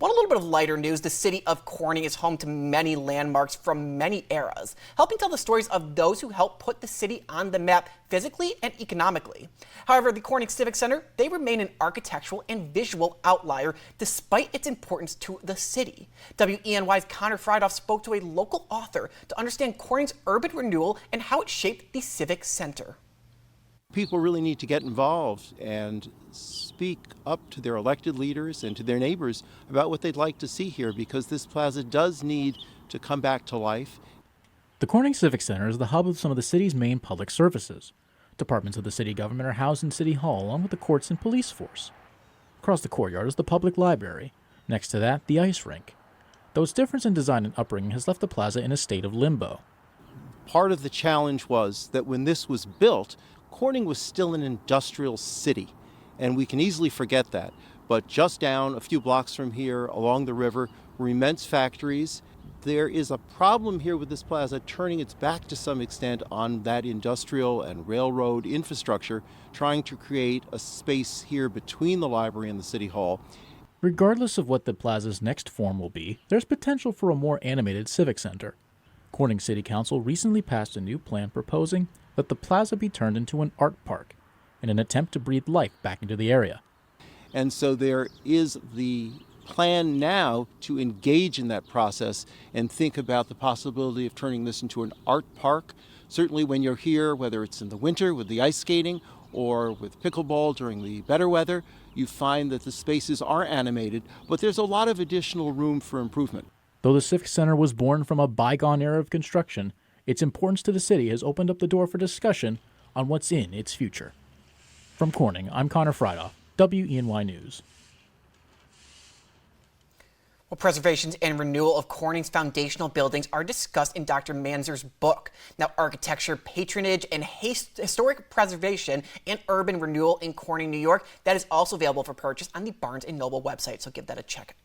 Well, a little bit of lighter news. The city of Corning is home to many landmarks from many eras, helping tell the stories of those who helped put the city on the map physically and economically. However, the Corning Civic Center, they remain an architectural and visual outlier despite its importance to the city. WENY's Connor Friedoff spoke to a local author to understand Corning's urban renewal and how it shaped the Civic Center. People really need to get involved and speak up to their elected leaders and to their neighbors about what they'd like to see here, because this plaza does need to come back to life. The Corning Civic Center is the hub of some of the city's main public services. Departments of the city government are housed in City Hall, along with the courts and police force. Across the courtyard is the public library. Next to that, the ice rink. Though its difference in design and upbringing has left the plaza in a state of limbo. Part of the challenge was that when this was built, Corning was still an industrial city, and we can easily forget that. But just down a few blocks from here, along the river, were immense factories. There is a problem here with this plaza turning its back to some extent on that industrial and railroad infrastructure, trying to create a space here between the library and the city hall. Regardless of what the plaza's next form will be, there's potential for a more animated civic center. Corning City Council recently passed a new plan proposing that the plaza be turned into an art park in an attempt to breathe life back into the area. And so there is the plan now to engage in that process and think about the possibility of turning this into an art park. Certainly when you're here, whether it's in the winter with the ice skating or with pickleball during the better weather, you find that the spaces are animated, but there's a lot of additional room for improvement. Though the Civic Center was born from a bygone era of construction, its importance to the city has opened up the door for discussion on what's in its future. From Corning, I'm Connor Friedoff, WENY News. Well, preservation and renewal of Corning's foundational buildings are discussed in Dr. Manzer's book. Now, architecture, patronage, and historic preservation and urban renewal in Corning, New York, that is also available for purchase on the Barnes & Noble website, so give that a check.